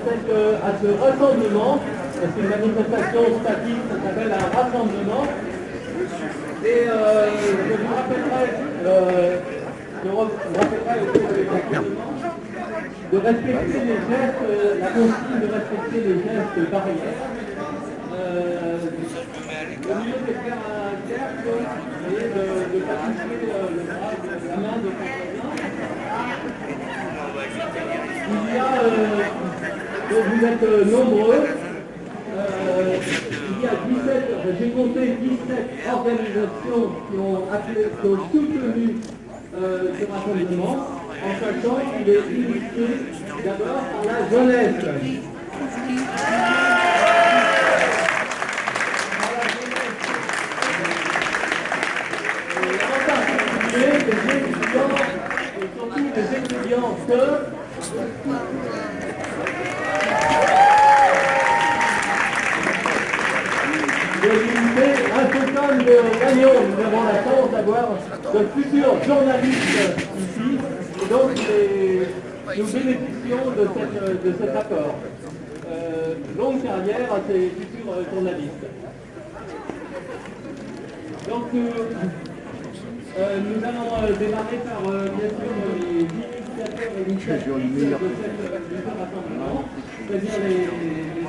À ce rassemblement, c'est une manifestation statique, ça s'appelle un rassemblement. Et je vous rappellerai au cours de rassemblement de respecter les gestes, la consigne de respecter les gestes barrières. Au milieu de faire un cercle et de pas toucher le bras, la main de quelqu'un. Il y a, donc vous êtes nombreux, il y a 17, j'ai compté 17 organisations qui ont soutenu ce rassemblement, en sachant qu'il est initié d'abord par la jeunesse. En particulier des étudiants, et surtout des étudiantes de l'unité, un peu comme de Lannion. Nous avons la chance d'avoir de futurs journalistes ici, et donc nous bénéficions de cet accord. Longue carrière à ces futurs journalistes. Donc nous allons démarrer par bien sûr les initiateurs et initiatrices de ce rassemblement, c'est-à-dire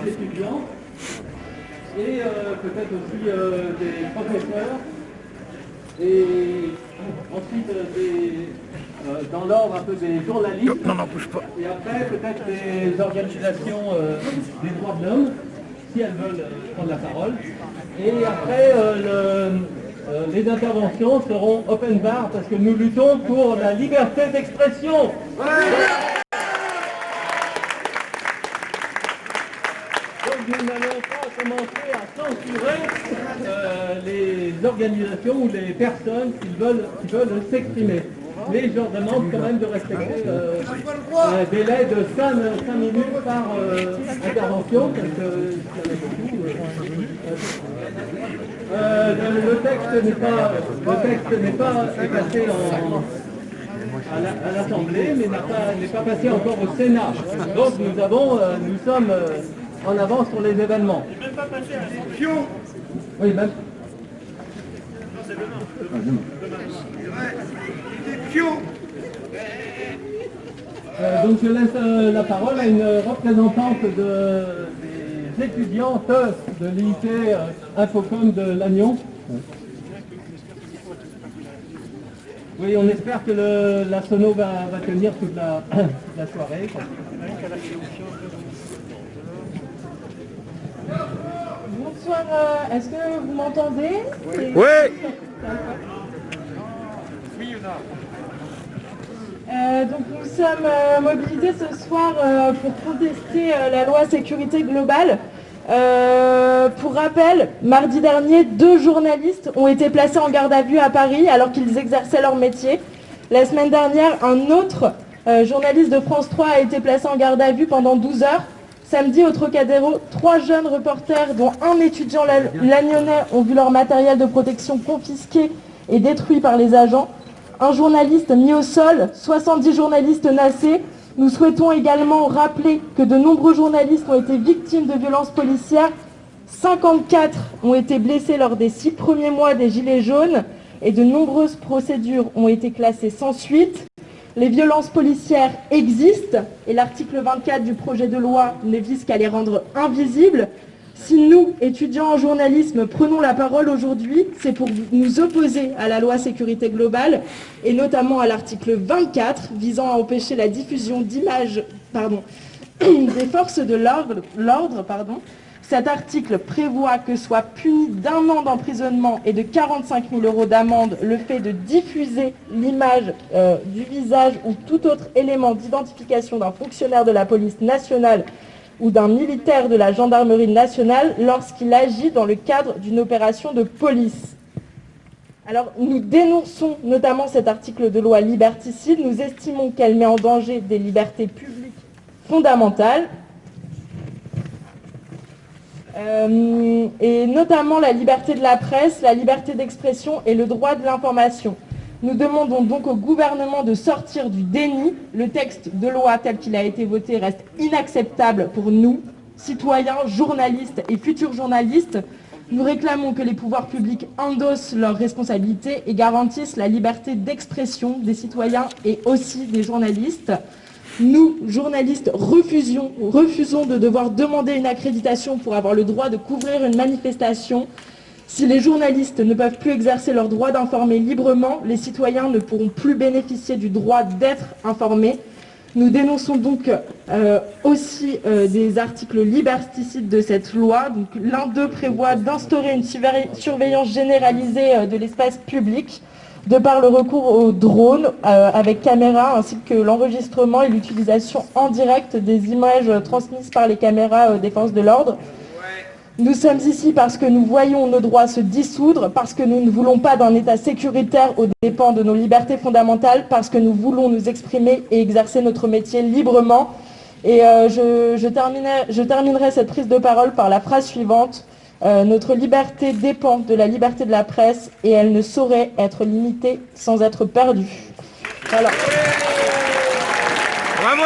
les étudiants et peut-être aussi des professeurs et ensuite dans l'ordre un peu des journalistes. Non, bouge pas. Et après peut-être des organisations des droits de l'homme, si elles veulent prendre la parole. Et après les interventions seront open bar parce que nous luttons pour la liberté d'expression. Donc nous n'allons pas commencer à censurer les organisations ou les personnes qui veulent s'exprimer. Mais je leur demande quand même de respecter un délai de 5 minutes par intervention, parce que il y en a beaucoup. Le texte n'est pas passé à l'Assemblée, mais n'est pas passé encore au Sénat. Donc nous sommes en avance sur les événements. Il n'est même pas passé à l'élection. Oui, même. Non, c'est demain. Donc je laisse la parole à une représentante des étudiantes de l'IT Infocom de Lannion. Oui, on espère que la sono va tenir toute la soirée. Bonsoir, est-ce que vous m'entendez? Oui. Donc nous sommes mobilisés ce soir pour contester la loi sécurité globale. Pour rappel, mardi dernier, 2 journalistes ont été placés en garde à vue à Paris alors qu'ils exerçaient leur métier. La semaine dernière, un autre journaliste de France 3 a été placé en garde à vue pendant 12 heures. Samedi, au Trocadéro, 3 jeunes reporters, dont un étudiant lagnonnais, ont vu leur matériel de protection confisqué et détruit par les agents. Un journaliste mis au sol, 70 journalistes nassés. Nous souhaitons également rappeler que de nombreux journalistes ont été victimes de violences policières. 54 ont été blessés lors des 6 premiers mois des Gilets jaunes et de nombreuses procédures ont été classées sans suite. Les violences policières existent et l'article 24 du projet de loi ne vise qu'à les rendre invisibles. Si nous, étudiants en journalisme, prenons la parole aujourd'hui, c'est pour nous opposer à la loi sécurité globale et notamment à l'article 24 visant à empêcher la diffusion d'images des forces de l'ordre. Cet article prévoit que soit puni d'1 an d'emprisonnement et de 45 000 € d'amende le fait de diffuser l'image du visage ou tout autre élément d'identification d'un fonctionnaire de la police nationale ou d'un militaire de la gendarmerie nationale lorsqu'il agit dans le cadre d'une opération de police. Alors, nous dénonçons notamment cet article de loi liberticide. Nous estimons qu'elle met en danger des libertés publiques fondamentales, et notamment la liberté de la presse, la liberté d'expression et le droit de l'information. Nous demandons donc au gouvernement de sortir du déni. Le texte de loi tel qu'il a été voté reste inacceptable pour nous, citoyens, journalistes et futurs journalistes. Nous réclamons que les pouvoirs publics endossent leurs responsabilités et garantissent la liberté d'expression des citoyens et aussi des journalistes. Nous, journalistes, refusons de devoir demander une accréditation pour avoir le droit de couvrir une manifestation. Si les journalistes ne peuvent plus exercer leur droit d'informer librement, les citoyens ne pourront plus bénéficier du droit d'être informés. Nous dénonçons donc aussi des articles liberticides de cette loi. L'un d'eux prévoit d'instaurer une surveillance généralisée de l'espace public de par le recours aux drones avec caméra ainsi que l'enregistrement et l'utilisation en direct des images transmises par les caméras des forces de l'ordre. Nous sommes ici parce que nous voyons nos droits se dissoudre, parce que nous ne voulons pas d'un État sécuritaire aux dépens de nos libertés fondamentales, parce que nous voulons nous exprimer et exercer notre métier librement. Et je terminerai cette prise de parole par la phrase suivante. Notre liberté dépend de la liberté de la presse et elle ne saurait être limitée sans être perdue. Voilà. Bravo!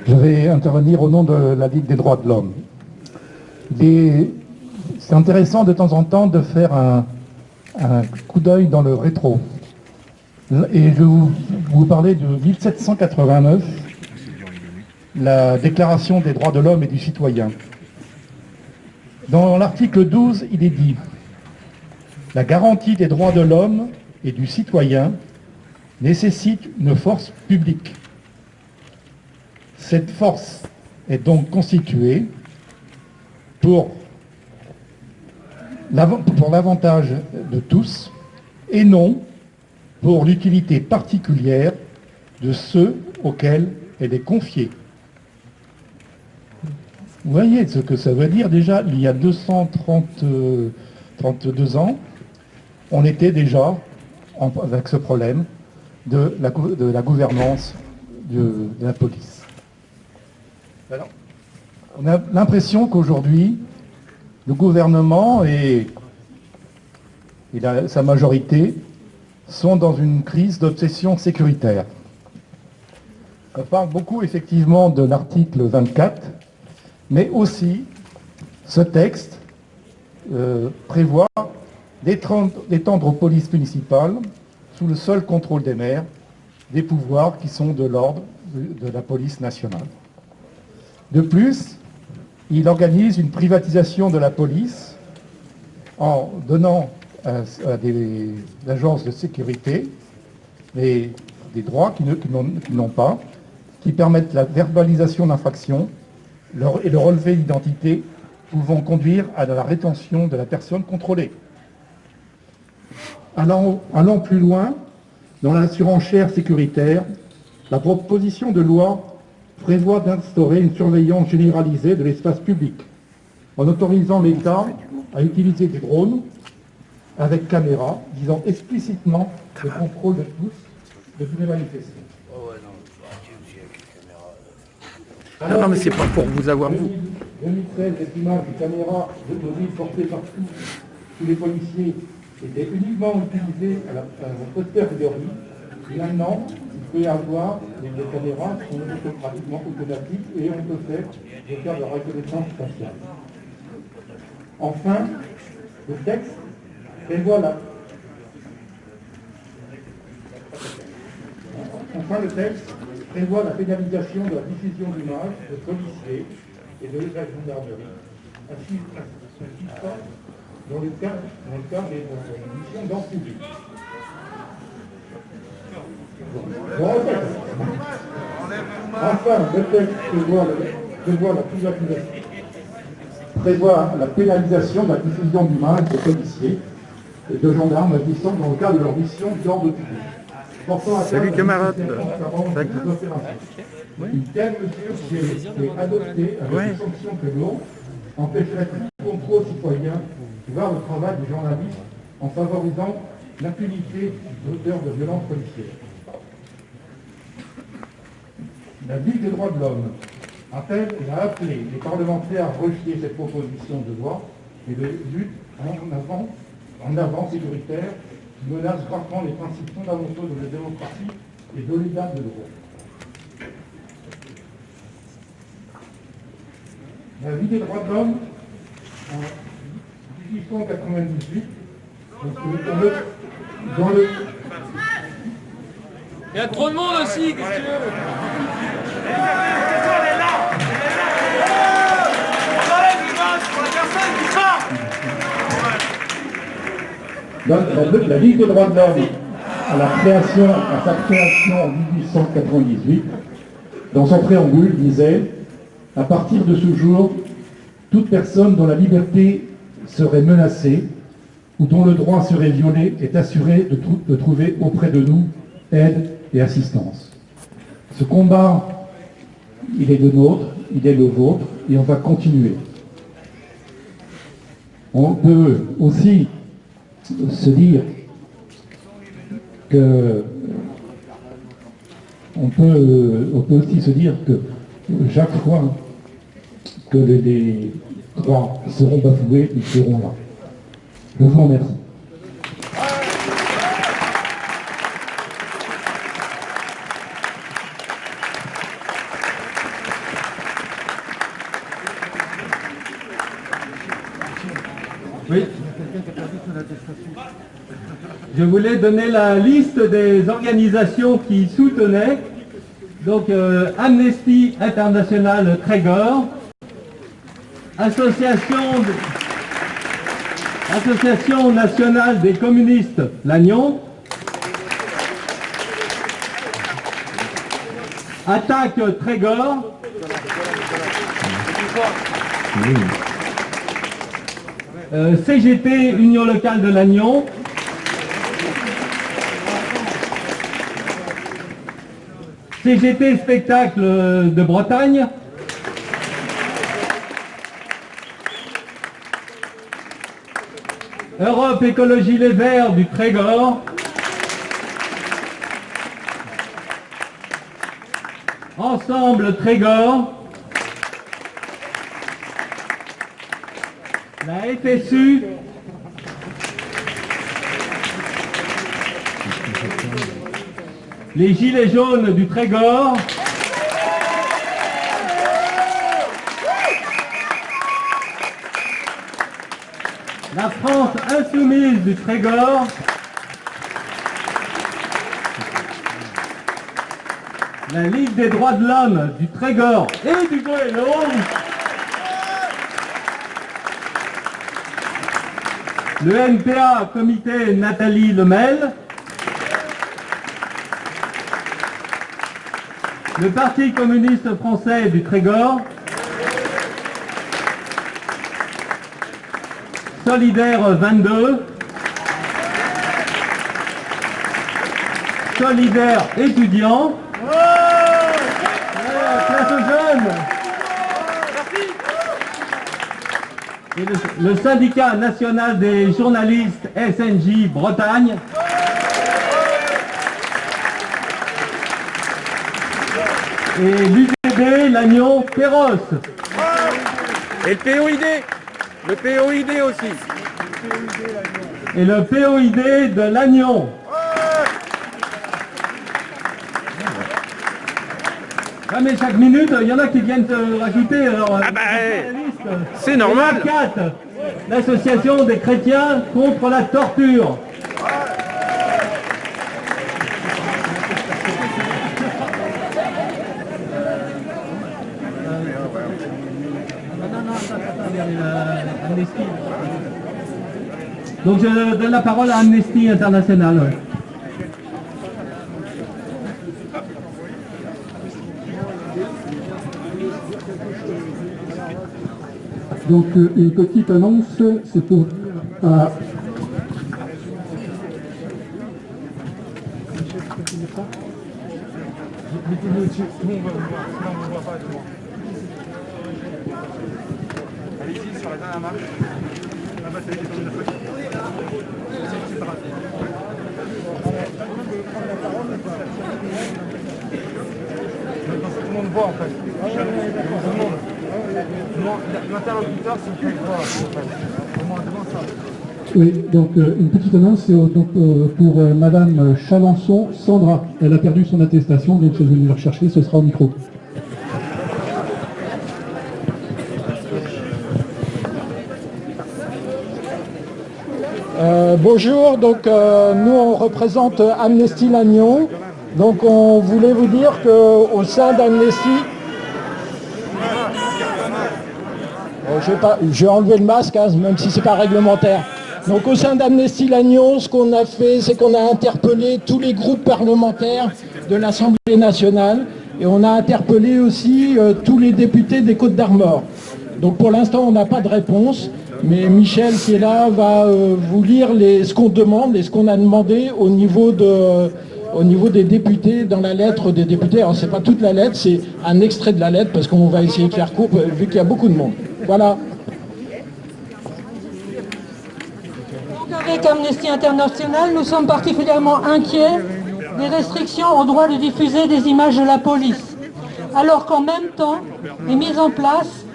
Je vais intervenir au nom de la Ligue des droits de l'homme. C'est intéressant de temps en temps de faire un coup d'œil dans le rétro. Et je vais vous parler de 1789, la Déclaration des droits de l'homme et du citoyen. Dans l'article 12, il est dit « La garantie des droits de l'homme et du citoyen nécessite une force publique. Cette force est donc constituée pour l'avantage de tous et non pour l'utilité particulière de ceux auxquels elle est confiée. » Vous voyez ce que ça veut dire déjà, il y a 232 ans, on était déjà avec ce problème de la gouvernance de la police. Alors, on a l'impression qu'aujourd'hui, le gouvernement et sa majorité sont dans une crise d'obsession sécuritaire. On parle beaucoup effectivement de l'article 24, mais aussi ce texte prévoit d'étendre aux polices municipales, sous le seul contrôle des maires, des pouvoirs qui sont de l'ordre de la police nationale. De plus, il organise une privatisation de la police en donnant à des agences de sécurité des droits qu'ils n'ont pas, qui permettent la verbalisation d'infractions et le relevé d'identité pouvant conduire à la rétention de la personne contrôlée. Allant plus loin, dans la surenchère sécuritaire, la proposition de loi prévoit d'instaurer une surveillance généralisée de l'espace public, en autorisant l'État à utiliser des drones avec caméra, visant explicitement le contrôle de toutes les manifestations. Ah non, mais c'est pas pour vous avoir vous. 2013, les images de caméras mobiles portées partout sous les policiers étaient uniquement utilisées à la postérioris. Maintenant, il peut y avoir des caméras qui sont pratiquement automatiques et on peut faire de la reconnaissance faciale. Enfin, le texte prévoit la pénalisation de la diffusion d'images de policiers et de la gendarmerie, ainsi dans le cadre des missions d'ordre public. Enfin, le texte prévoit la pénalisation de la diffusion d'images de policiers et de gendarmes agissant dans le cadre de leur mission d'ordre public. Salut camarade. Une telle mesure qui est adoptée avec une sanction plus lourde empêcherait tout contrôle citoyen, voire le travail des journalistes en favorisant l'impunité d'auteurs de violences policières. La Ligue des droits de l'homme appelle et a appelé les parlementaires à rejeter cette proposition de loi et de lutte en avant sécuritaire qui menace gravement les principes fondamentaux de la démocratie et de l'état de droit. La Ligue des droits de l'homme, en 1898, dans le... Il y a trop de monde aussi, qu'est-ce que tu veux? La Ligue des droits de l'homme, à sa création en 1898, dans son préambule, disait « À partir de ce jour, toute personne dont la liberté serait menacée ou dont le droit serait violé est assurée de trouver auprès de nous aide et assistance. » Ce combat, il est le nôtre, il est le vôtre, et on va continuer. On peut aussi se dire que on peut aussi se dire que chaque fois que les droits seront bafoués, ils seront là. Je vous remercie. Oui. Je voulais donner la liste des organisations qui soutenaient. Donc Amnesty International Trégor, Association nationale des communistes Lannion, Attaque Trégor, CGT Union locale de Lannion, CGT Spectacle de Bretagne, Europe Écologie Les Verts du Trégor, Ensemble Trégor, la FSU, les Gilets jaunes du Trégor, la France insoumise du Trégor, la Ligue des droits de l'homme du Trégor et du Goëlo, le NPA Comité Nathalie Lemel, le Parti communiste français du Trégor, Solidaire 22, Solidaire étudiant, classe jeune, et le syndicat national des journalistes SNJ Bretagne, et l'UDB Lannion Perros. Et le POID. Le POID aussi. Et le POID de Lannion. Ah mais chaque minute, il y en a qui viennent se rajouter. Alors, c'est normal. L'association des chrétiens contre la torture. Donc je donne la parole à Amnesty International. Donc une petite annonce, c'est pour Allez-y sur la dernière marche. Là-bas, c'est les Tout le monde voit en fait. Tout le monde. L'interlocuteur, c'est le voit en fait. Au moins ça. Oui, donc une petite annonce, c'est pour Madame Chalençon, Sandra. Elle a perdu son attestation, donc je vais venir rechercher, ce sera au micro. Bonjour, donc nous on représente Amnesty Lannion. Donc on voulait vous dire qu'au sein d'Amnesty, je vais enlever le masque, hein, même si c'est pas réglementaire. Donc au sein d'Amnesty Lannion, ce qu'on a fait, c'est qu'on a interpellé tous les groupes parlementaires de l'Assemblée nationale et on a interpellé aussi tous les députés des Côtes-d'Armor. Donc pour l'instant, on n'a pas de réponse, mais Michel qui est là va vous lire ce qu'on demande et ce qu'on a demandé au niveau des députés, dans la lettre des députés. Alors c'est pas toute la lettre, c'est un extrait de la lettre parce qu'on va essayer de faire court vu qu'il y a beaucoup de monde. Voilà. Avec Amnesty International, nous sommes particulièrement inquiets des restrictions au droit de diffuser des images de la police, alors qu'en même temps est mis en place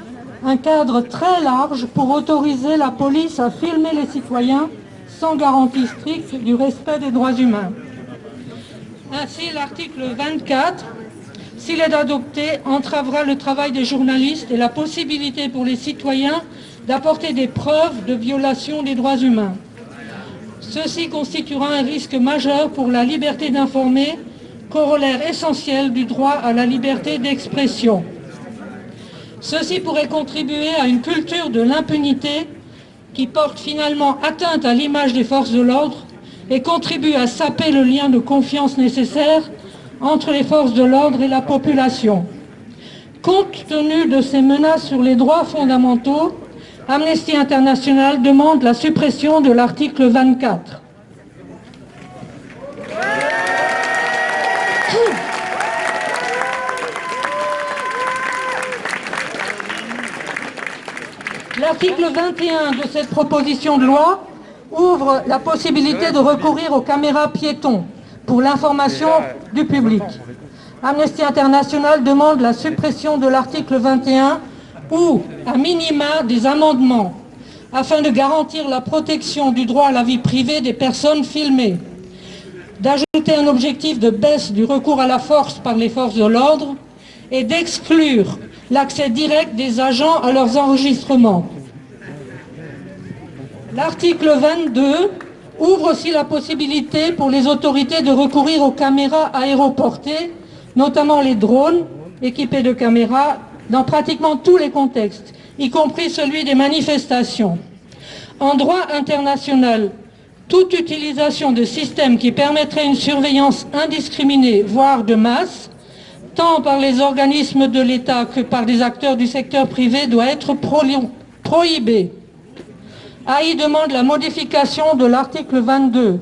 un cadre très large pour autoriser la police à filmer les citoyens sans garantie stricte du respect des droits humains. Ainsi, l'article 24, s'il est adopté, entravera le travail des journalistes et la possibilité pour les citoyens d'apporter des preuves de violation des droits humains. Ceci constituera un risque majeur pour la liberté d'informer, corollaire essentiel du droit à la liberté d'expression. Ceci pourrait contribuer à une culture de l'impunité qui porte finalement atteinte à l'image des forces de l'ordre et contribue à saper le lien de confiance nécessaire entre les forces de l'ordre et la population. Compte tenu de ces menaces sur les droits fondamentaux, Amnesty International demande la suppression de l'article 24. L'article 21 de cette proposition de loi ouvre la possibilité de recourir aux caméras piétons pour l'information du public. Amnesty International demande la suppression de l'article 21 ou, à minima, des amendements afin de garantir la protection du droit à la vie privée des personnes filmées, d'ajouter un objectif de baisse du recours à la force par les forces de l'ordre et d'exclure l'accès direct des agents à leurs enregistrements. L'article 22 ouvre aussi la possibilité pour les autorités de recourir aux caméras aéroportées, notamment les drones équipés de caméras, dans pratiquement tous les contextes, y compris celui des manifestations. En droit international, toute utilisation de systèmes qui permettraient une surveillance indiscriminée, voire de masse, tant par les organismes de l'État que par des acteurs du secteur privé, doit être prohibée. AI demande la modification de l'article 22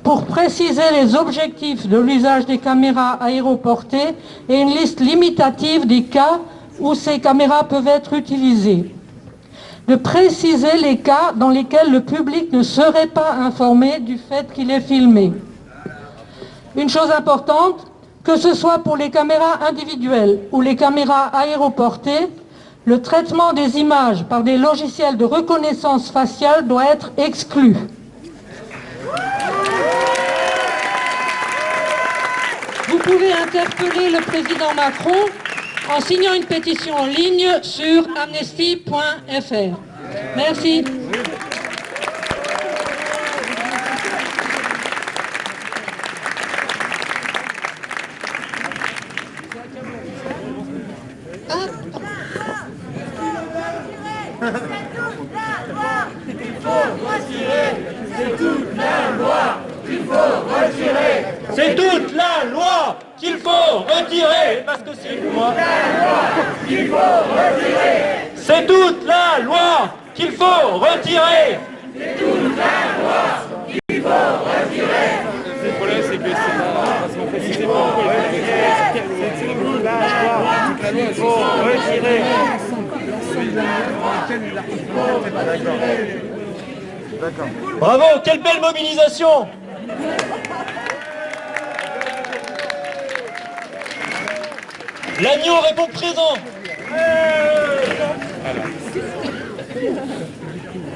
pour préciser les objectifs de l'usage des caméras aéroportées et une liste limitative des cas où ces caméras peuvent être utilisées. De préciser les cas dans lesquels le public ne serait pas informé du fait qu'il est filmé. Une chose importante, que ce soit pour les caméras individuelles ou les caméras aéroportées, le traitement des images par des logiciels de reconnaissance faciale doit être exclu. Vous pouvez interpeller le président Macron en signant une pétition en ligne sur amnesty.fr. Merci. C'est toute la loi qu'il faut retirer, parce que c'est moi. C'est toute la loi qu'il faut retirer. C'est toute la loi qu'il faut retirer. Le problème, c'est que c'est pas parce qu'on précise pas pourquoi il faut retirer. C'est toute la loi qu'il faut retirer. Bravo, quelle belle mobilisation. L'agneau répond présent.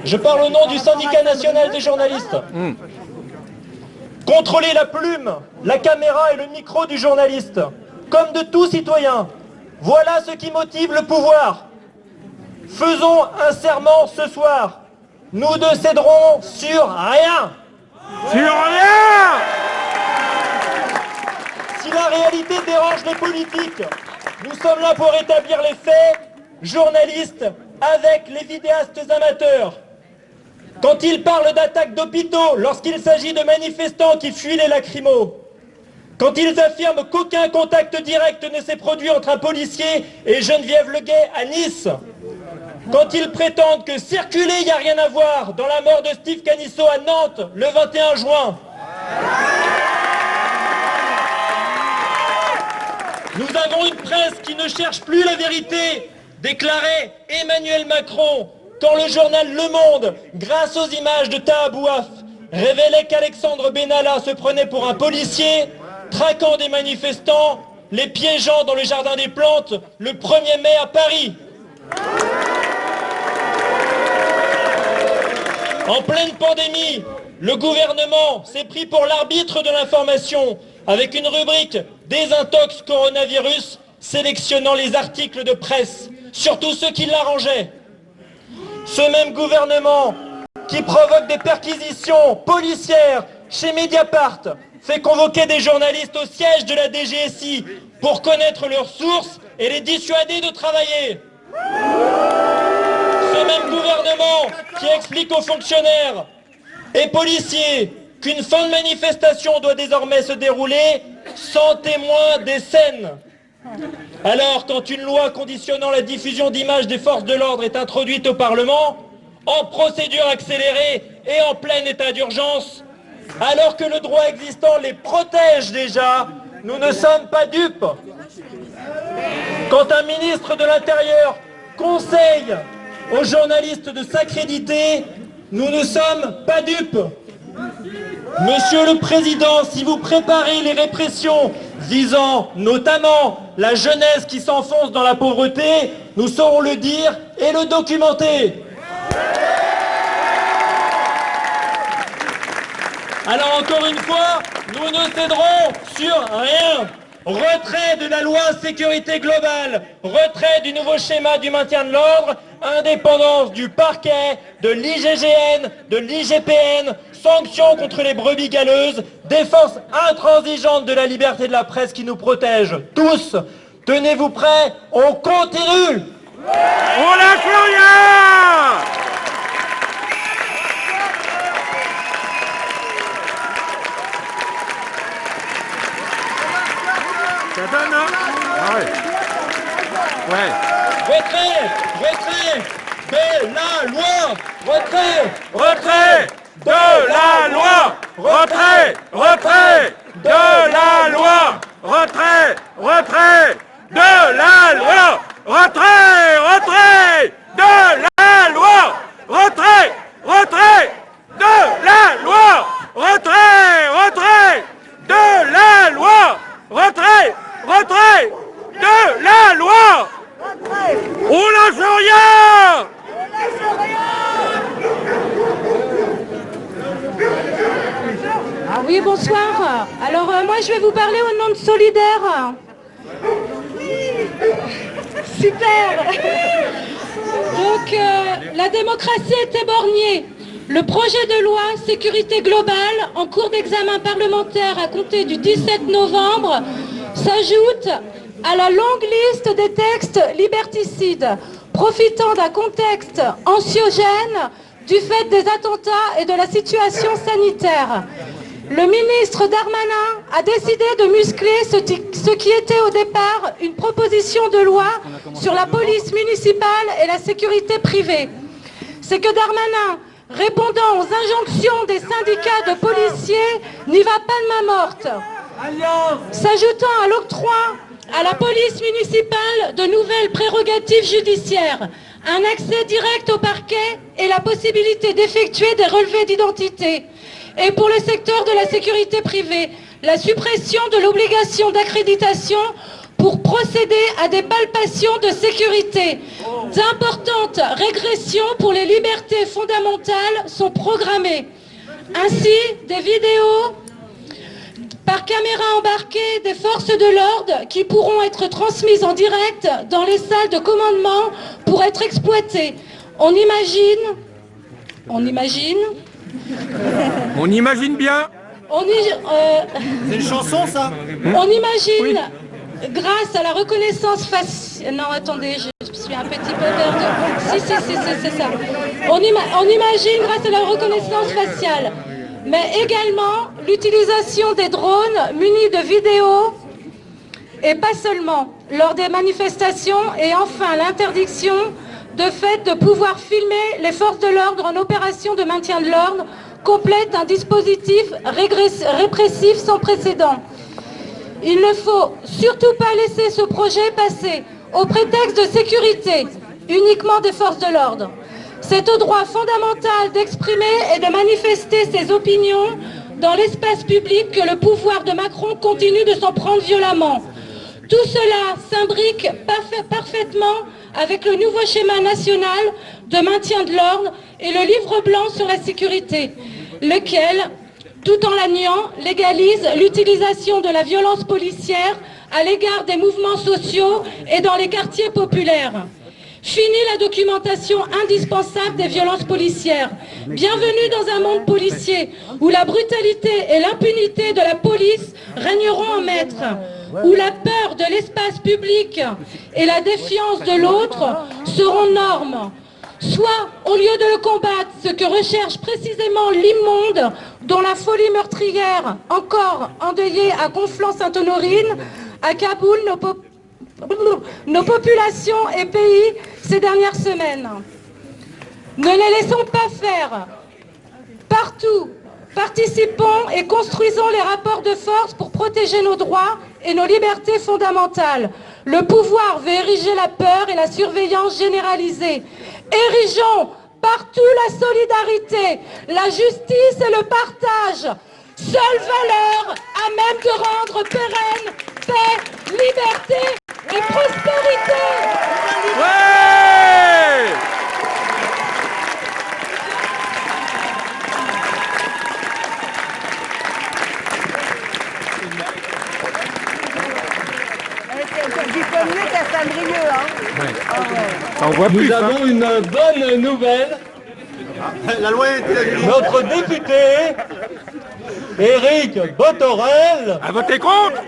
Je parle au nom du syndicat national des journalistes. Contrôler la plume, la caméra et le micro du journaliste, comme de tout citoyen. Voilà ce qui motive le pouvoir. Faisons un serment ce soir. Nous ne céderons sur rien. Sur rien! Si la réalité dérange les politiques, nous sommes là pour établir les faits, journalistes, avec les vidéastes amateurs. Quand ils parlent d'attaques d'hôpitaux, lorsqu'il s'agit de manifestants qui fuient les lacrymos, quand ils affirment qu'aucun contact direct ne s'est produit entre un policier et Geneviève Leguet à Nice, quand ils prétendent que circuler, il n'y a rien à voir dans la mort de Steve Canisso à Nantes le 21 juin, nous avons une presse qui ne cherche plus la vérité, déclarait Emmanuel Macron quand le journal Le Monde, grâce aux images de Taha Bouaf, révélait qu'Alexandre Benalla se prenait pour un policier, traquant des manifestants, les piégeant dans le jardin des plantes le 1er mai à Paris. En pleine pandémie, le gouvernement s'est pris pour l'arbitre de l'information avec une rubrique désintox coronavirus sélectionnant les articles de presse, surtout ceux qui l'arrangeaient. Ce même gouvernement qui provoque des perquisitions policières chez Mediapart fait convoquer des journalistes au siège de la DGSI pour connaître leurs sources et les dissuader de travailler. Ce même gouvernement qui explique aux fonctionnaires et policiers qu'une fin de manifestation doit désormais se dérouler sans témoin des scènes. Alors, quand une loi conditionnant la diffusion d'images des forces de l'ordre est introduite au Parlement, en procédure accélérée et en plein état d'urgence, alors que le droit existant les protège déjà, nous ne sommes pas dupes. Quand un ministre de l'Intérieur conseille aux journalistes de s'accréditer, nous ne sommes pas dupes. Monsieur le Président, si vous préparez les répressions visant notamment la jeunesse qui s'enfonce dans la pauvreté, nous saurons le dire et le documenter. Alors encore une fois, nous ne céderons sur rien. Retrait de la loi sécurité globale, retrait du nouveau schéma du maintien de l'ordre, indépendance du parquet, de l'IGGN, de l'IGPN, sanctions contre les brebis galeuses, défense intransigeante de la liberté de la presse qui nous protège tous. Tenez-vous prêts, on continue. On lâche rien! Ça donne, hein? Ah ouais. Ouais. Retrait de la loi. Retrait de la loi! Retrait de la loi! Retrait de la loi! Retrait de la loi! Retrait de la loi! Retrait de la loi! Retrait de la loi! On lâche rien! Ah oui, bonsoir. Alors moi je vais vous parler au nom de Solidaire. Super. Donc la démocratie est éborgnée. Le projet de loi sécurité globale en cours d'examen parlementaire à compter du 17 novembre s'ajoute à la longue liste des textes liberticides profitant d'un contexte anxiogène du fait des attentats et de la situation sanitaire. Le ministre Darmanin a décidé de muscler ce qui était au départ une proposition de loi sur la police municipale et la sécurité privée. C'est que Darmanin, répondant aux injonctions des syndicats de policiers, n'y va pas de main morte. S'ajoutant à l'octroi à la police municipale de nouvelles prérogatives judiciaires, un accès direct au parquet et la possibilité d'effectuer des relevés d'identité. Et pour le secteur de la sécurité privée, la suppression de l'obligation d'accréditation pour procéder à des palpations de sécurité. D'importantes régressions pour les libertés fondamentales sont programmées. Ainsi, des vidéos par caméra embarquée des forces de l'ordre qui pourront être transmises en direct dans les salles de commandement pour être exploitées. On imagine bien. C'est une chanson, ça? On imagine, grâce à la reconnaissance faciale... Non, attendez, je suis un petit peu perdue. Si, c'est ça. On imagine, grâce à la reconnaissance faciale, mais également l'utilisation des drones munis de vidéos, et pas seulement, lors des manifestations, et enfin l'interdiction de fait de pouvoir filmer les forces de l'ordre en opération de maintien de l'ordre complète un dispositif répressif sans précédent. Il ne faut surtout pas laisser ce projet passer au prétexte de sécurité uniquement des forces de l'ordre. C'est au droit fondamental d'exprimer et de manifester ses opinions dans l'espace public que le pouvoir de Macron continue de s'en prendre violemment. Tout cela s'imbrique parfaitement avec le nouveau schéma national de maintien de l'ordre et le livre blanc sur la sécurité, lequel, tout en la niant, légalise l'utilisation de la violence policière à l'égard des mouvements sociaux et dans les quartiers populaires. Fini la documentation indispensable des violences policières. Bienvenue dans un monde policier où la brutalité et l'impunité de la police régneront en maître, où la peur de l'espace public et la défiance de l'autre seront normes. Soit, au lieu de le combattre, ce que recherche précisément l'immonde, dont la folie meurtrière, encore endeuillée à Conflans-Sainte-Honorine, à Kaboul, nos populations et pays ces dernières semaines. Ne les laissons pas faire. Partout, participons et construisons les rapports de force pour protéger nos droits et nos libertés fondamentales. Le pouvoir veut ériger la peur et la surveillance généralisée. Érigeons partout la solidarité, la justice et le partage. Seule valeur à même de rendre pérenne paix, liberté et prospérité. Ouais! C'est mieux qu'à Saint-Brieuc, hein. Ouais. Ah ouais. Ça en voit plus, Nous hein. avons une bonne nouvelle. La loi a été... Notre député, Éric Botorel, À voter contre?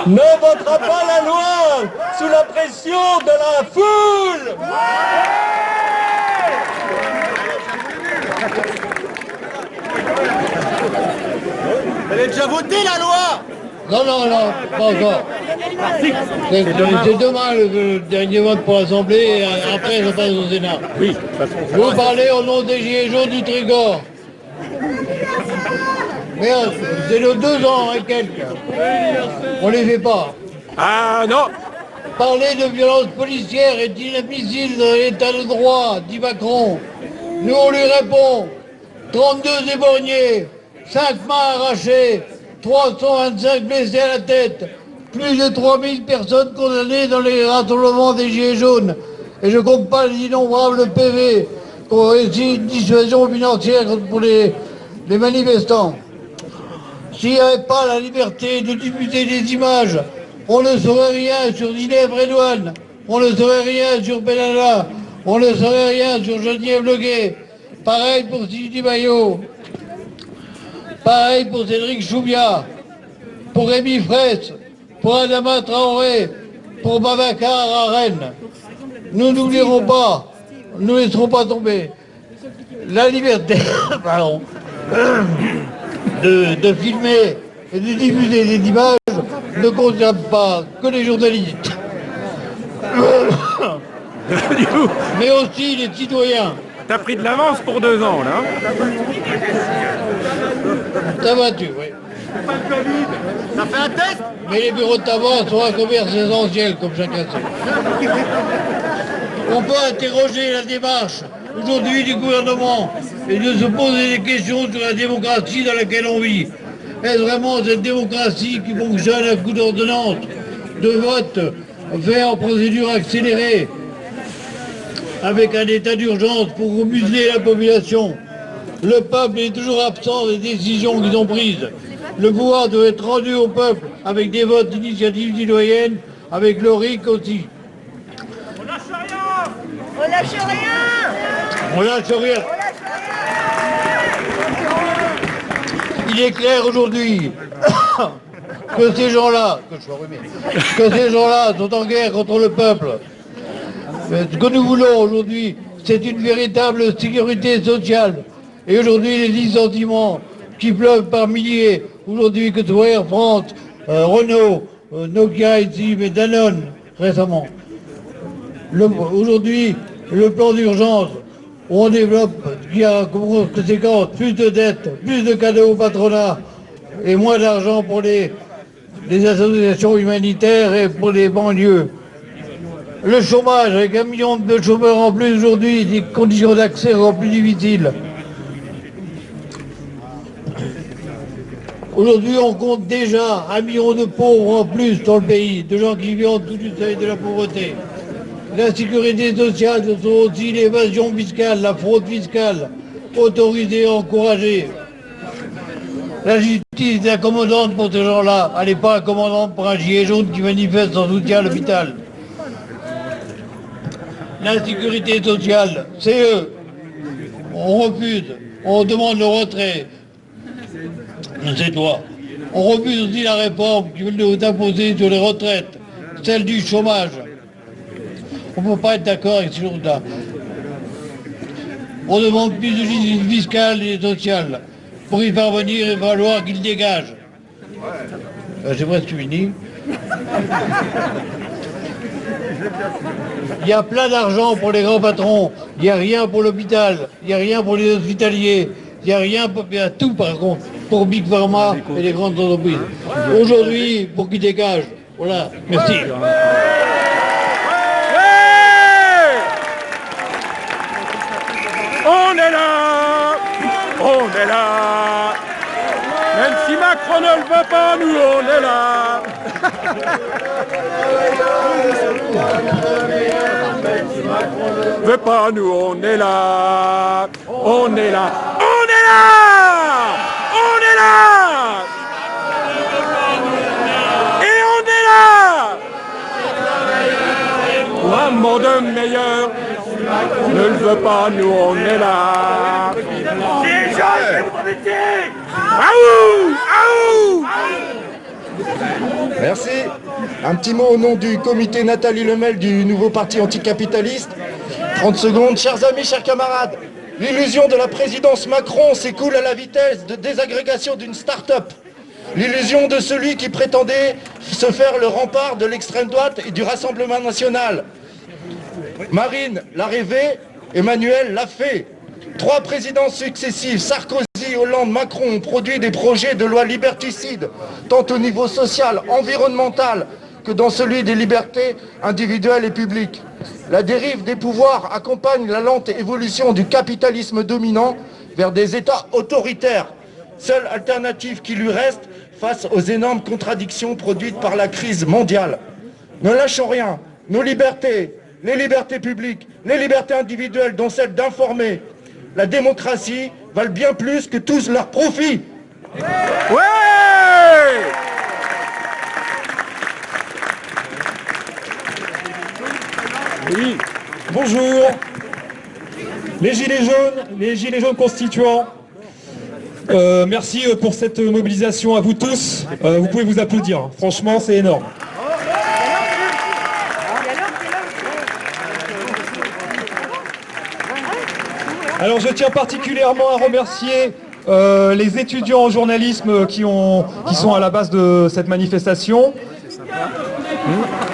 ne votera pas la loi sous la pression de la foule. Elle est déjà votée, la loi! Non, pas encore. C'est demain le dernier vote pour l'Assemblée et après je passe au Sénat. Oui, de toute façon. Je vous parler au nom des Gilets jaunes du Trégor. Merde, c'est nos 2 ans et quelques. On les fait pas. Ah non! Parler de violence policière est inadmissible dans l'état de droit, dit Macron. Nous on lui répond, 32 éborgnés, 5 mains arrachées, 325 blessés à la tête, plus de 3000 personnes condamnées dans les rassemblements des Gilets jaunes. Et je compte pas les innombrables PV qui ont réussi une dissuasion financière pour les manifestants. S'il n'y avait pas la liberté de diffuser des images, on ne saurait rien sur Zineb Redouane, on ne saurait rien sur Benalla, on ne saurait rien sur Geneviève Leguet. Pareil pour Sidi Maillot. Pareil pour Cédric Choubia, pour Rémi Fraisse, pour Adama Traoré, pour Babacar à Rennes. Nous n'oublierons pas, nous ne laisserons pas tomber. La liberté pardon, de filmer et de diffuser des images ne concerne pas que les journalistes, mais aussi les citoyens. T'as pris de l'avance pour 2 ans, là. T'as battu, oui. Ça fait un test? Mais les bureaux de tabac sont un commerce essentiel, comme chacun sait. On peut interroger la démarche aujourd'hui du gouvernement et de se poser des questions sur la démocratie dans laquelle on vit. Est-ce vraiment cette démocratie qui fonctionne à coup d'ordonnance? de vote fait en procédure accélérée, avec un état d'urgence pour museler la population. Le peuple est toujours absent des décisions qu'ils ont prises. Le pouvoir doit être rendu au peuple avec des votes d'initiative citoyenne, avec le RIC aussi. On lâche rien. On lâche rien. On lâche rien. Il est clair aujourd'hui que ces gens-là, sont en guerre contre le peuple. Ce que nous voulons aujourd'hui, c'est une véritable sécurité sociale. Et aujourd'hui, les licenciements qui pleuvent par milliers, aujourd'hui que ce soit Air France, Renault, Nokia ici, mais Danone récemment. Aujourd'hui, le plan d'urgence, où on développe, qui a comme conséquence plus de dettes, plus de cadeaux au patronat et moins d'argent pour les associations humanitaires et pour les banlieues. Le chômage, avec 1 million de chômeurs en plus aujourd'hui, des conditions d'accès encore plus difficiles. Aujourd'hui, on compte déjà 1 million de pauvres en plus dans le pays, de gens qui vivent en dessous du seuil de la pauvreté. La sécurité sociale, ce sont aussi l'évasion fiscale, la fraude fiscale, autorisée et encouragée. La justice est accommodante pour ces gens-là, elle n'est pas accommodante pour un gilet jaune qui manifeste en soutien à l'hôpital. La sécurité sociale, c'est eux. On refuse, on demande le retrait. C'est toi. On refuse aussi la réforme qui veut nous imposer sur les retraites, celle du chômage. On ne peut pas être d'accord avec ces choses-là. On demande plus de justice fiscale et sociale. Pour y parvenir, il va falloir qu'il dégage. C'est presque fini. Il y a plein d'argent pour les grands patrons. Il n'y a rien pour l'hôpital. Il n'y a rien pour les hospitaliers. Il n'y a rien, il y a tout par contre, pour Big Pharma et les grandes entreprises. Aujourd'hui, pour qu'ils dégagent. Voilà, merci. On est là, on est là. Même si Macron ne le veut pas, nous on est là. Veut pas, nous on est là. On est là, on est là, on est là. Et on est là. Pour un monde meilleur. Ne le veut pas, nous on est là. Merci. Un petit mot au nom du comité Nathalie Lemel du nouveau parti anticapitaliste. 30 secondes. Chers amis, chers camarades, l'illusion de la présidence Macron s'écoule à la vitesse de désagrégation d'une start-up. L'illusion de celui qui prétendait se faire le rempart de l'extrême droite et du Rassemblement national. Marine l'a rêvé, Emmanuel l'a fait. 3 présidences successives, Sarkozy, Hollande, Macron, ont produit des projets de loi liberticides, tant au niveau social, environnemental, que dans celui des libertés individuelles et publiques. La dérive des pouvoirs accompagne la lente évolution du capitalisme dominant vers des États autoritaires, seule alternative qui lui reste face aux énormes contradictions produites par la crise mondiale. Ne lâchons rien, nos libertés, les libertés publiques, les libertés individuelles, dont celle d'informer, la démocratie, valent bien plus que tous leurs profits. Ouais. Oui, bonjour. Les gilets jaunes constituants, merci pour cette mobilisation à vous tous. Vous pouvez vous applaudir, franchement c'est énorme. Alors je tiens particulièrement à remercier les étudiants en journalisme qui sont à la base de cette manifestation,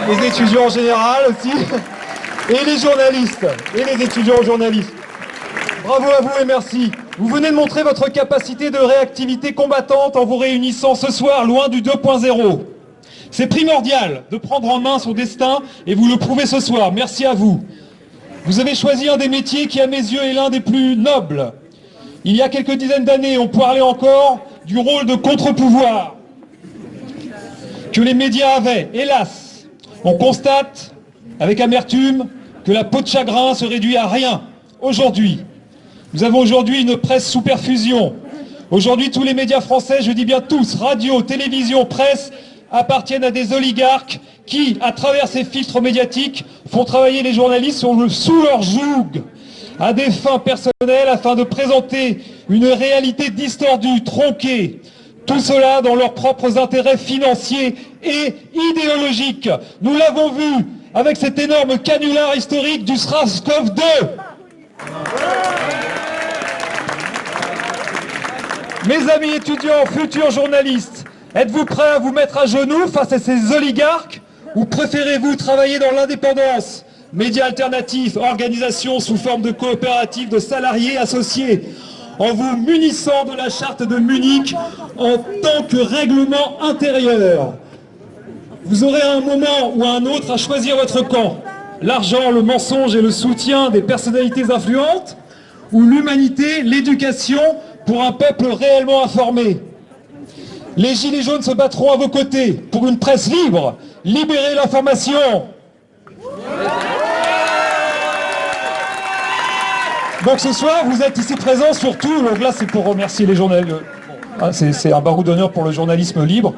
les étudiants en général aussi, et les journalistes, et les étudiants en journalisme. Bravo à vous et merci. Vous venez de montrer votre capacité de réactivité combattante en vous réunissant ce soir loin du 2.0. C'est primordial de prendre en main son destin et vous le prouvez ce soir. Merci à vous. Vous avez choisi un des métiers qui, à mes yeux, est l'un des plus nobles. Il y a quelques dizaines d'années, on parlait encore du rôle de contre-pouvoir que les médias avaient. Hélas, On constate avec amertume que la peau de chagrin se réduit à rien aujourd'hui. Nous avons aujourd'hui une presse sous perfusion. Aujourd'hui, tous les médias français, je dis bien tous, radio, télévision, presse, appartiennent à des oligarques qui, à travers ces filtres médiatiques, font travailler les journalistes sous leur joug, à des fins personnelles, afin de présenter une réalité distordue, tronquée. Tout cela dans leurs propres intérêts financiers et idéologiques. Nous l'avons vu avec cet énorme canular historique du Sraskov 2. Mes amis étudiants, futurs journalistes, êtes-vous prêts à vous mettre à genoux face à ces oligarques ou préférez-vous travailler dans l'indépendance? Médias alternatifs, organisations sous forme de coopératives de salariés associés, en vous munissant de la charte de Munich en tant que règlement intérieur. Vous aurez à un moment ou à un autre à choisir votre camp. L'argent, le mensonge et le soutien des personnalités influentes, ou l'humanité, l'éducation pour un peuple réellement informé. Les Gilets jaunes se battront à vos côtés pour une presse libre. Libérez l'information. Donc ce soir, vous êtes ici présents surtout, donc là c'est pour remercier les journalistes, c'est un barreau d'honneur pour le journalisme libre.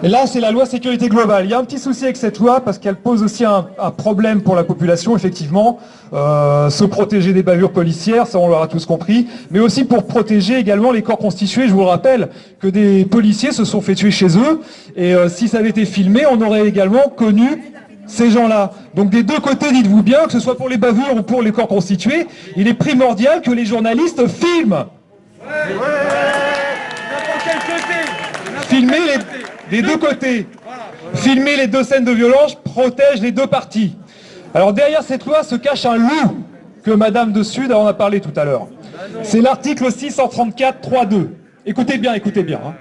Et là c'est la loi sécurité globale. Il y a un petit souci avec cette loi parce qu'elle pose aussi un problème pour la population, effectivement, se protéger des bavures policières, ça on l'aura tous compris, mais aussi pour protéger également les corps constitués. Je vous rappelle que des policiers se sont fait tuer chez eux, et si ça avait été filmé, on aurait également connu ces gens-là. Donc des deux côtés, dites-vous bien, que ce soit pour les bavures ou pour les corps constitués, il est primordial que les journalistes filment. Filmer les deux côtés. Filmer les deux scènes de violence protège les deux parties. Alors derrière cette loi se cache un loup que Madame de Sud en a parlé tout à l'heure. C'est l'article 634.3.2. Écoutez bien, hein.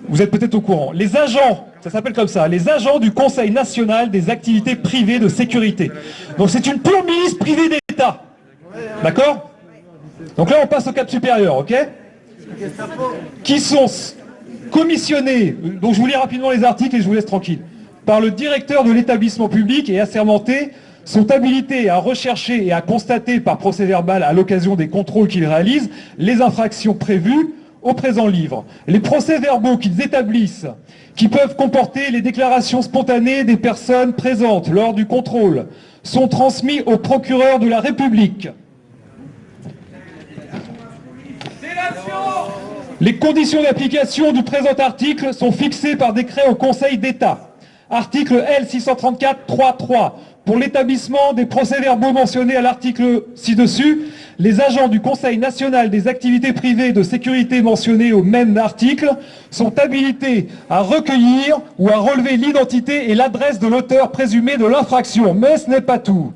Vous êtes peut-être au courant. Les agents, ça s'appelle comme ça, les agents du Conseil national des activités privées de sécurité. Donc c'est une pure milice privée d'État. D'accord? Donc là on passe au cap supérieur, ok? Qui sont commissionnés, donc je vous lis rapidement les articles et je vous laisse tranquille, par le directeur de l'établissement public et assermentés, sont habilités à rechercher et à constater par procès-verbal à l'occasion des contrôles qu'ils réalisent les infractions prévues au présent livre. Les procès-verbaux qu'ils établissent, qui peuvent comporter les déclarations spontanées des personnes présentes lors du contrôle, sont transmis au procureur de la République. Les conditions d'application du présent article sont fixées par décret au Conseil d'État. Article L634.3.3. Pour l'établissement des procès-verbaux mentionnés à l'article ci-dessus, les agents du Conseil national des activités privées de sécurité mentionnés au même article sont habilités à recueillir ou à relever l'identité et l'adresse de l'auteur présumé de l'infraction. Mais ce n'est pas tout.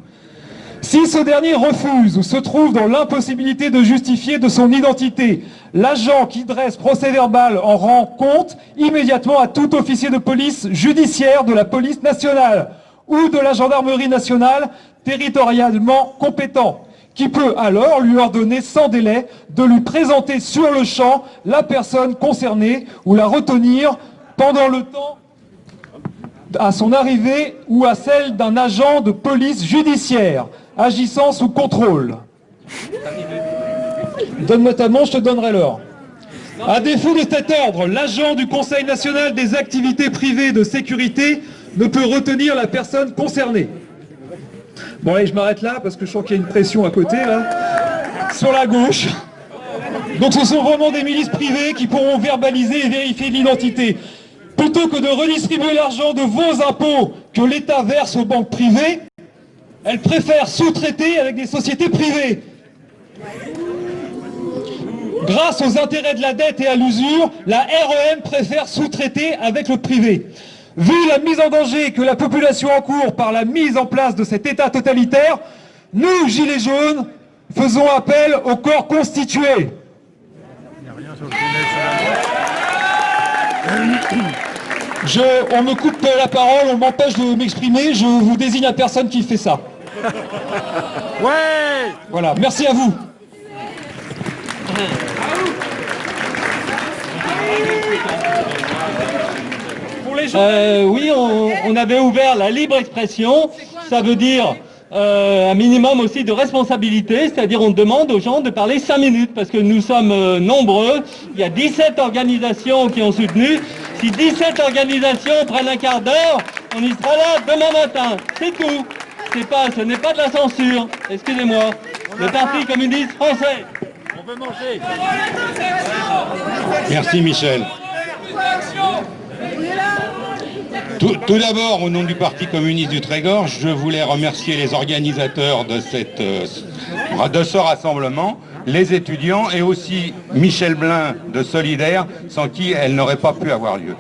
Si ce dernier refuse ou se trouve dans l'impossibilité de justifier de son identité, l'agent qui dresse procès-verbal en rend compte immédiatement à tout officier de police judiciaire de la police nationale ou de la gendarmerie nationale territorialement compétent, qui peut alors lui ordonner sans délai de lui présenter sur le champ la personne concernée ou la retenir pendant le temps à son arrivée ou à celle d'un agent de police judiciaire agissant sous contrôle. Donne-moi ta montre, je te donnerai l'heure. À défaut de cet ordre, l'agent du Conseil national des activités privées de sécurité ne peut retenir la personne concernée. Bon allez, je m'arrête là parce que je sens qu'il y a une pression à côté là, sur la gauche. Donc ce sont vraiment des milices privées qui pourront verbaliser et vérifier l'identité. Plutôt que de redistribuer l'argent de vos impôts que l'État verse aux banques privées, elles préfèrent sous-traiter avec des sociétés privées. Grâce aux intérêts de la dette et à l'usure, la REM préfère sous-traiter avec le privé. Vu la mise en danger que la population encourt par la mise en place de cet État totalitaire, nous, Gilets jaunes, faisons appel au corps constitué. On me coupe la parole, on m'empêche de m'exprimer, je vous désigne à personne qui fait ça. Ouais. Voilà, merci à vous. Oui, on avait ouvert la libre expression. Ça veut dire un minimum aussi de responsabilité, c'est-à-dire on demande aux gens de parler 5 minutes parce que nous sommes nombreux. Il y a 17 organisations qui ont soutenu. Si 17 organisations prennent un quart d'heure, on y sera là demain matin. C'est tout. Ce n'est pas de la censure. Excusez-moi. Le Parti communiste français. On veut manger. Merci Michel. Tout d'abord, au nom du Parti communiste du Trégor, je voulais remercier les organisateurs de ce rassemblement, les étudiants et aussi Michel Blin de Solidaire, sans qui elle n'aurait pas pu avoir lieu.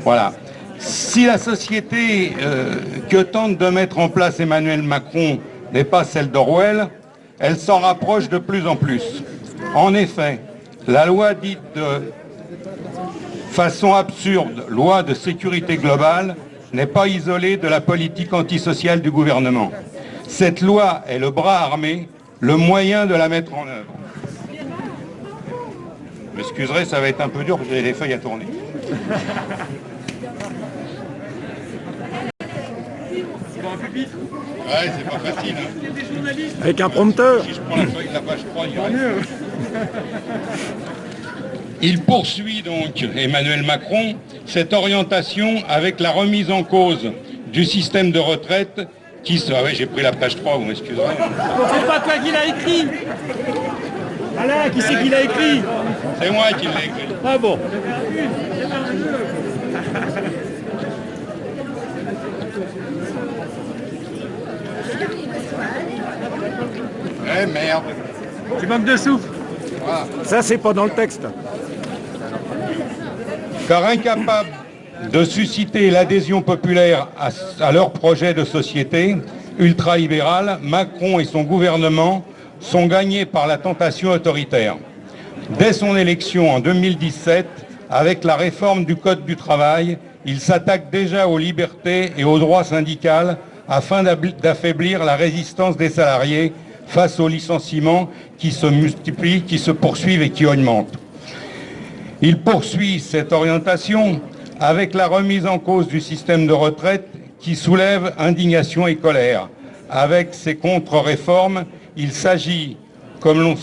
Voilà. Si la société que tente de mettre en place Emmanuel Macron n'est pas celle d'Orwell, elle s'en rapproche de plus en plus. En effet, la loi dite de façon absurde, loi de sécurité globale, n'est pas isolée de la politique antisociale du gouvernement. Cette loi est le bras armé, le moyen de la mettre en œuvre. Vous m'excuserez, ça va être un peu dur parce que j'ai des feuilles à tourner. Ouais, c'est pas facile. Hein. Avec un prompteur. Si je prends la feuille de la page 3, il poursuit donc, Emmanuel Macron, cette orientation avec la remise en cause du système de retraite qui se... Ah oui, j'ai pris la page 3, vous m'excuserez. C'est pas toi qui l'as écrit. Alain, qui c'est qui l'a écrit? C'est moi qui l'ai écrit. Ah bon. Eh merde. Tu manques de souffle. Voilà. Ça, c'est pas dans le texte. Car incapable de susciter l'adhésion populaire à leur projet de société ultra-libérale, Macron et son gouvernement sont gagnés par la tentation autoritaire. Dès son élection en 2017, avec la réforme du Code du travail, il s'attaque déjà aux libertés et aux droits syndicaux afin d'affaiblir la résistance des salariés face aux licenciements qui se multiplient, qui se poursuivent et qui augmentent. Il poursuit cette orientation avec la remise en cause du système de retraite qui soulève indignation et colère. Avec ces contre-réformes, il s'agit, comme l'ont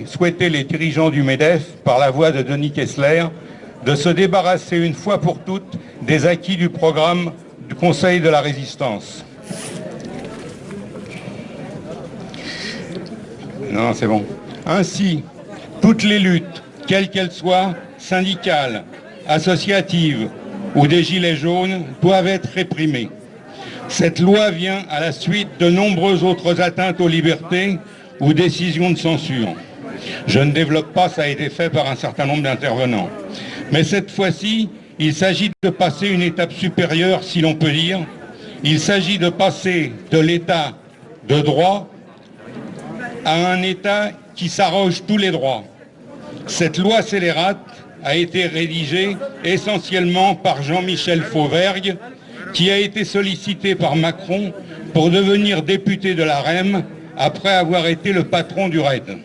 souhaité les dirigeants du MEDEF par la voix de Denis Kessler, de se débarrasser une fois pour toutes des acquis du programme du Conseil de la Résistance. Non, c'est bon. Ainsi, toutes les luttes, quelles qu'elles soient, syndicales, associatives ou des gilets jaunes, doivent être réprimées. Cette loi vient à la suite de nombreuses autres atteintes aux libertés ou décisions de censure. Je ne développe pas, ça a été fait par un certain nombre d'intervenants. Mais cette fois-ci, il s'agit de passer une étape supérieure, si l'on peut dire. Il s'agit de passer de l'état de droit à un État qui s'arroge tous les droits. Cette loi scélérate a été rédigée essentiellement par Jean-Michel Fauvergue, qui a été sollicité par Macron pour devenir député de la REM après avoir été le patron du RAID.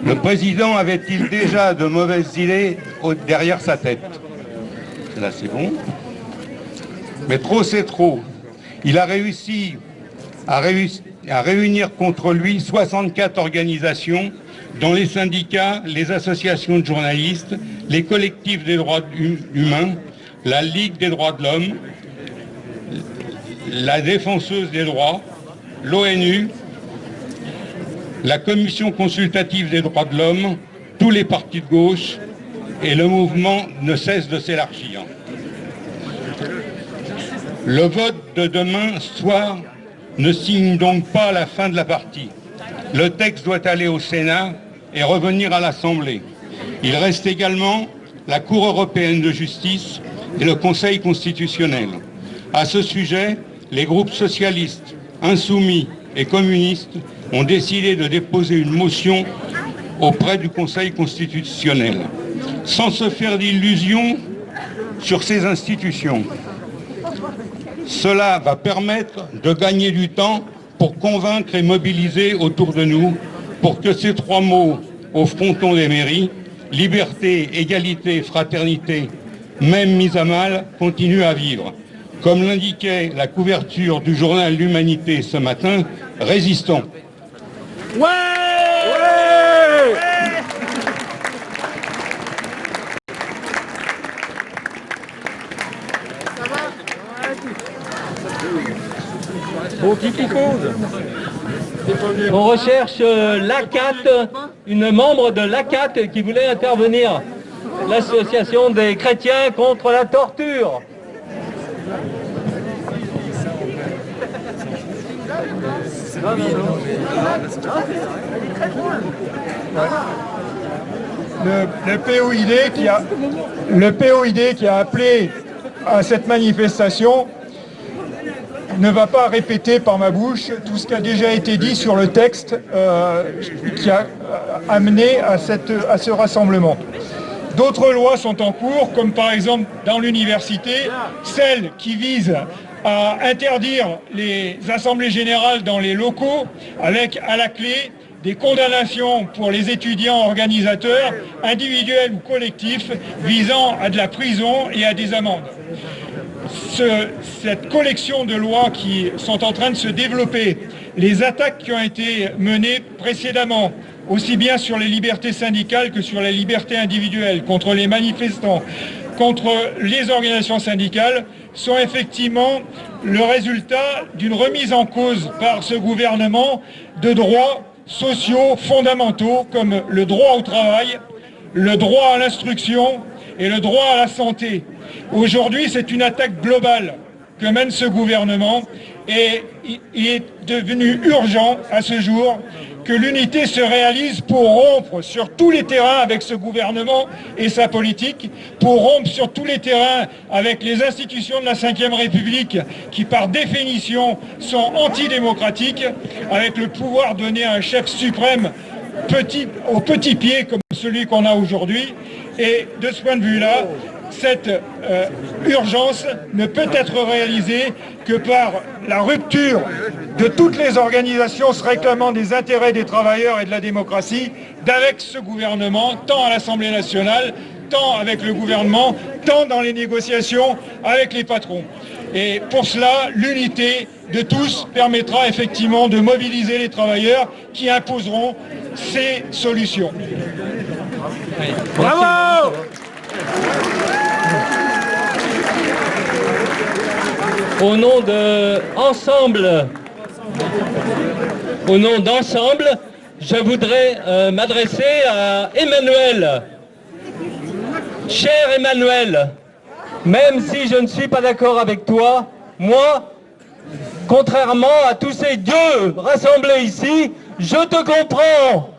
Le président avait-il déjà de mauvaises idées derrière sa tête? Là, c'est bon. Mais trop, c'est trop. Il a réussi à réunir contre lui 64 organisations, dont les syndicats, les associations de journalistes, les collectifs des droits humains, la Ligue des droits de l'homme, la Défenseuse des droits, l'ONU, la Commission consultative des droits de l'homme, tous les partis de gauche, et le mouvement ne cesse de s'élargir. Le vote de demain soir ne signe donc pas la fin de la partie. Le texte doit aller au Sénat et revenir à l'Assemblée. Il reste également la Cour européenne de justice et le Conseil constitutionnel. À ce sujet, les groupes socialistes, insoumis et communistes ont décidé de déposer une motion auprès du Conseil constitutionnel. Sans se faire d'illusions sur ces institutions, cela va permettre de gagner du temps pour convaincre et mobiliser autour de nous pour que ces trois mots au fronton des mairies, liberté, égalité, fraternité, même mise à mal, continue à vivre. Comme l'indiquait la couverture du journal L'Humanité ce matin, résistons. Ouais! Bon, qui cause? On recherche l'ACAT, une membre de l'ACAT qui voulait intervenir. L'association des chrétiens contre la torture. Le POID qui a appelé à cette manifestation ne va pas répéter par ma bouche tout ce qui a déjà été dit sur le texte qui a amené à ce rassemblement. D'autres lois sont en cours, comme par exemple dans l'université, celle qui vise à interdire les assemblées générales dans les locaux, avec à la clé des condamnations pour les étudiants organisateurs, individuels ou collectifs, visant à de la prison et à des amendes. Cette collection de lois qui sont en train de se développer, les attaques qui ont été menées précédemment, aussi bien sur les libertés syndicales que sur les libertés individuelles, contre les manifestants, contre les organisations syndicales, sont effectivement le résultat d'une remise en cause par ce gouvernement de droits sociaux fondamentaux comme le droit au travail, le droit à l'instruction et le droit à la santé. Aujourd'hui, c'est une attaque globale que mène ce gouvernement et il est devenu urgent à ce jour que l'unité se réalise pour rompre sur tous les terrains avec ce gouvernement et sa politique, pour rompre sur tous les terrains avec les institutions de la Ve République qui par définition sont antidémocratiques, avec le pouvoir donné à un chef suprême au petit pied comme celui qu'on a aujourd'hui. Et de ce point de vue-là, cette urgence ne peut être réalisée que par la rupture de toutes les organisations se réclamant des intérêts des travailleurs et de la démocratie d'avec ce gouvernement, tant à l'Assemblée nationale, tant avec le gouvernement, tant dans les négociations avec les patrons. Et pour cela, l'unité de tous permettra effectivement de mobiliser les travailleurs qui imposeront ces solutions. Bravo! Au nom d'Ensemble, je voudrais m'adresser à Emmanuel. Cher Emmanuel, même si je ne suis pas d'accord avec toi, moi, contrairement à tous ces dieux rassemblés ici, je te comprends.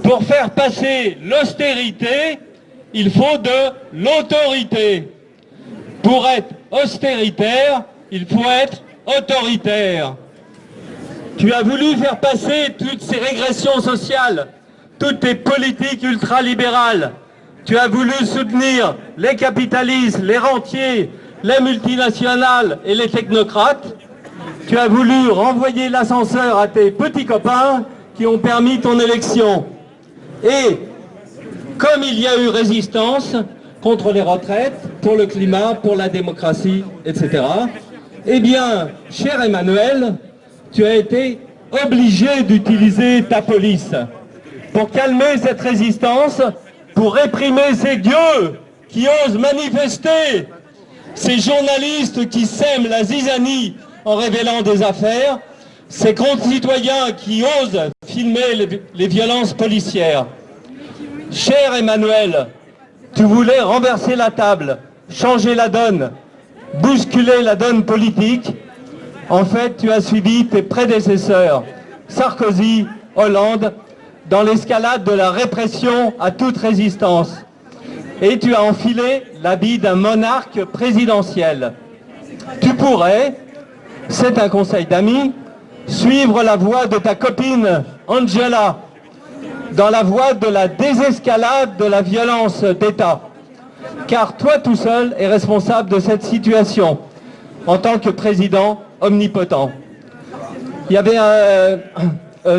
Pour faire passer l'austérité, il faut de l'autorité. Pour être austéritaire, il faut être autoritaire. Tu as voulu faire passer toutes ces régressions sociales, toutes tes politiques ultralibérales. Tu as voulu soutenir les capitalistes, les rentiers, les multinationales et les technocrates. Tu as voulu renvoyer l'ascenseur à tes petits copains qui ont permis ton élection. Et comme il y a eu résistance contre les retraites, pour le climat, pour la démocratie, etc., eh bien, cher Emmanuel, tu as été obligé d'utiliser ta police pour calmer cette résistance, pour réprimer ces dieux qui osent manifester, ces journalistes qui sèment la zizanie en révélant des affaires, ces concitoyens qui osent filmer les violences policières. Cher Emmanuel, tu voulais renverser la table, changer la donne, bousculer la donne politique. En fait, tu as suivi tes prédécesseurs, Sarkozy, Hollande, dans l'escalade de la répression à toute résistance. Et tu as enfilé l'habit d'un monarque présidentiel. Tu pourrais, c'est un conseil d'amis, suivre la voie de ta copine Angela, dans la voie de la désescalade de la violence d'État. Car toi tout seul es responsable de cette situation, en tant que président omnipotent. Il y avait,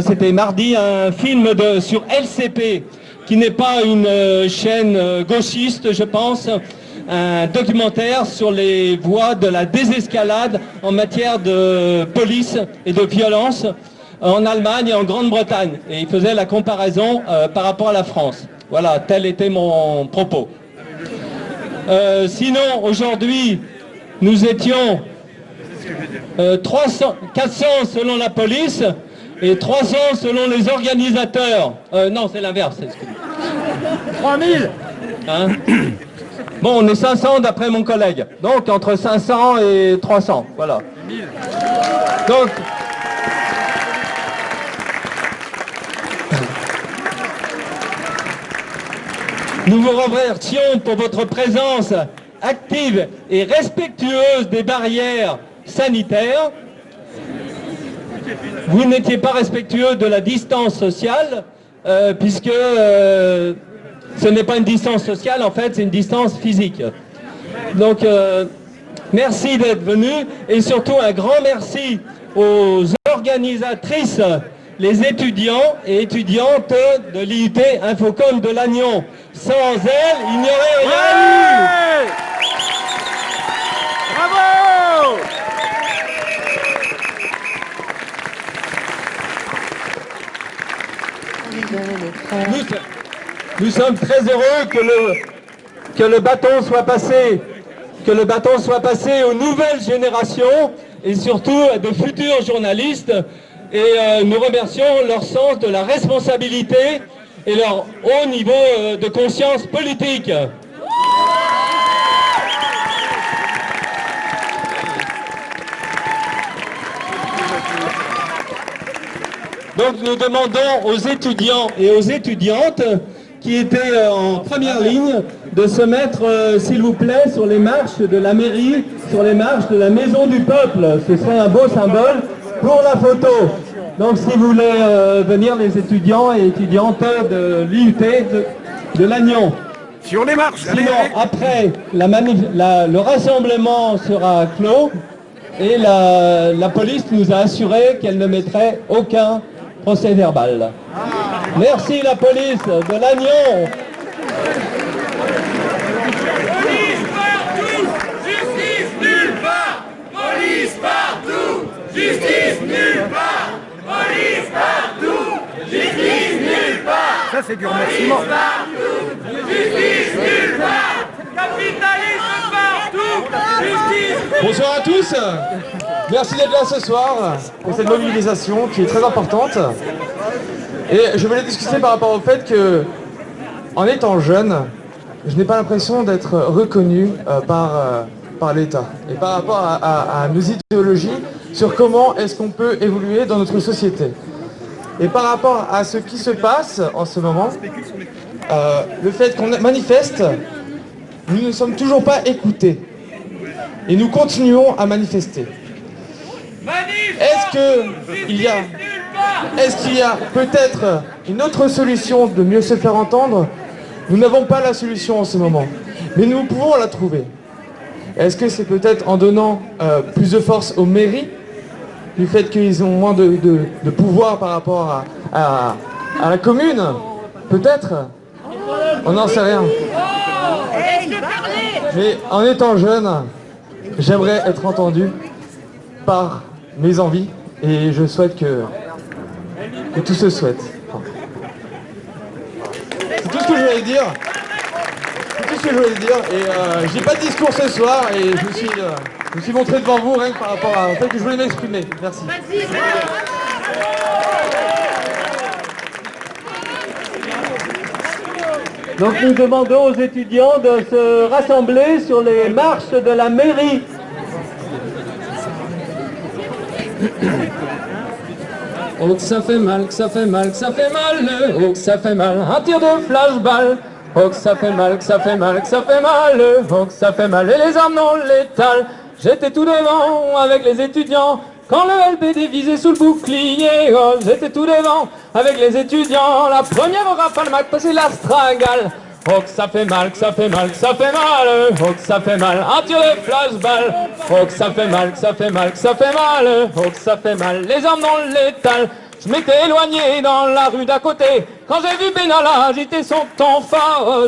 c'était mardi, un film sur LCP qui n'est pas une chaîne gauchiste, je pense, un documentaire sur les voies de la désescalade en matière de police et de violence en Allemagne et en Grande-Bretagne. Et il faisait la comparaison par rapport à la France. Voilà, tel était mon propos. Sinon, aujourd'hui, nous étions 400 selon la police et 300 selon les organisateurs. Non, c'est l'inverse. 3000 hein. Bon, on est 500 d'après mon collègue. Donc, entre 500 et 300, voilà. Donc, nous vous remercions pour votre présence active et respectueuse des barrières sanitaires. Vous n'étiez pas respectueux de la distance sociale, puisque ce n'est pas une distance sociale, en fait, c'est une distance physique. Donc, merci d'être venus, et surtout un grand merci aux organisatrices, les étudiants et étudiantes de l'IUT Infocom de Lannion. Sans elles, il n'y aurait rien eu. Bravo! Nous sommes très heureux que le bâton soit passé, aux nouvelles générations et surtout à de futurs journalistes. Et nous remercions leur sens de la responsabilité et leur haut niveau de conscience politique. Donc nous demandons aux étudiants et aux étudiantes qui étaient en première ligne de se mettre, s'il vous plaît, sur les marches de la mairie, sur les marches de la Maison du Peuple. Ce serait un beau symbole pour la photo. Donc si vous voulez venir, les étudiants et étudiantes de l'IUT de Lannion. Sur les marches. Sinon, après, le rassemblement sera clos et la police nous a assuré qu'elle ne mettrait aucun procès verbal. Merci la police de Lannion. Police partout, justice nulle part. Police partout, justice nulle part. Police partout, justice nulle part. Ça c'est du remerciement. Police partout, justice nulle part. Capitalisme partout, justice. Bonsoir à tous. Merci d'être là ce soir pour cette mobilisation qui est très importante. Et je voulais discuter par rapport au fait que, en étant jeune, je n'ai pas l'impression d'être reconnu par l'État. Et par rapport à nos idéologies sur comment est-ce qu'on peut évoluer dans notre société. Et par rapport à ce qui se passe en ce moment, le fait qu'on manifeste, nous ne sommes toujours pas écoutés. Et nous continuons à manifester. Est-ce qu'il y a peut-être une autre solution de mieux se faire entendre? Nous n'avons pas la solution en ce moment, mais nous pouvons la trouver. Est-ce que c'est peut-être en donnant plus de force aux mairies, du fait qu'ils ont moins de pouvoir par rapport à la commune? Peut-être. On n'en sait rien. Mais en étant jeune, j'aimerais être entendu par mes envies et je souhaite que tout se souhaite. C'est tout ce que je voulais dire. C'est tout ce que je voulais dire. Et j'ai pas de discours ce soir et je me suis montré devant vous rien que par rapport au fait que je voulais m'exprimer. Merci. Donc nous demandons aux étudiants de se rassembler sur les marches de la mairie. Oh que ça fait mal, que ça fait mal, que ça fait mal, oh que ça fait mal, un tir de flashball. Oh que ça fait mal, que ça fait mal, que ça fait mal, oh que ça fait mal, et les armes non létales. J'étais tout devant avec les étudiants, quand le LBD visait sous le bouclier. Oh j'étais tout devant avec les étudiants, la première rafale m'a passé la stragale. Oh que ça fait mal, que ça fait mal, que ça fait mal, oh que ça fait mal, un tir de flashball. Oh que ça fait mal, que ça fait mal, que ça fait mal, oh que ça fait mal, les armes non létales. Je m'étais éloigné dans la rue d'à côté. Quand j'ai vu Benalla agiter son tonfa,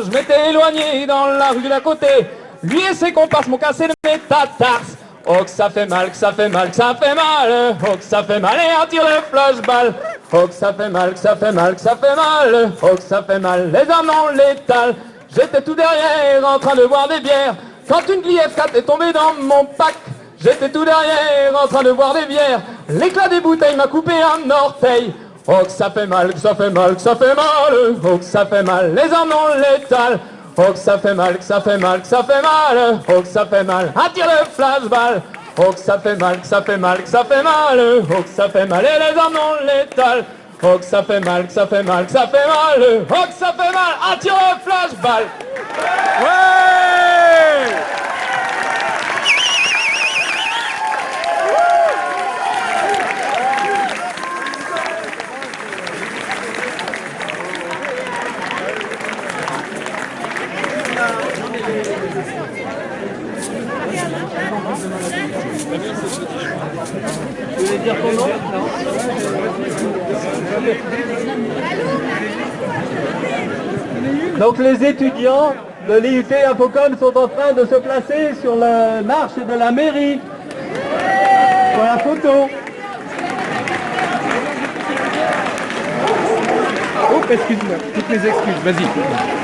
je m'étais éloigné dans la rue d'à côté. Lui et ses comparses m'ont cassé le métatarse. Oh que ça fait mal, que ça fait mal, que ça fait mal. Oh que ça fait mal et un tir de flashball. Oh que ça fait mal, que ça fait mal, que ça fait mal. Oh que ça fait mal, les armes non létales. J'étais tout derrière en train de boire des bières. Quand une Glief 4 est tombée dans mon pack. J'étais tout derrière en train de boire des bières. L'éclat des bouteilles m'a coupé un orteil. Oh que ça fait mal, que ça fait mal, que ça fait mal. Oh que ça fait mal, les armes non létales. Oh que ça fait mal, que ça fait mal, que ça fait mal. Oh que ça fait mal, un tir de flashball. Oh que ça fait mal, que ça fait mal, que ça fait mal. Oh que ça fait mal, et les armes non létales. Oh que ça fait mal, que ça fait mal, que ça fait mal. Oh que ça fait mal, un tir de flashball. Ouais! Vous voulez dire ton nom? Donc les étudiants de l'IUT Infocom sont en train de se placer sur la marche de la mairie. Pour la photo. Oups, excuse-moi, toutes mes excuses, vas-y.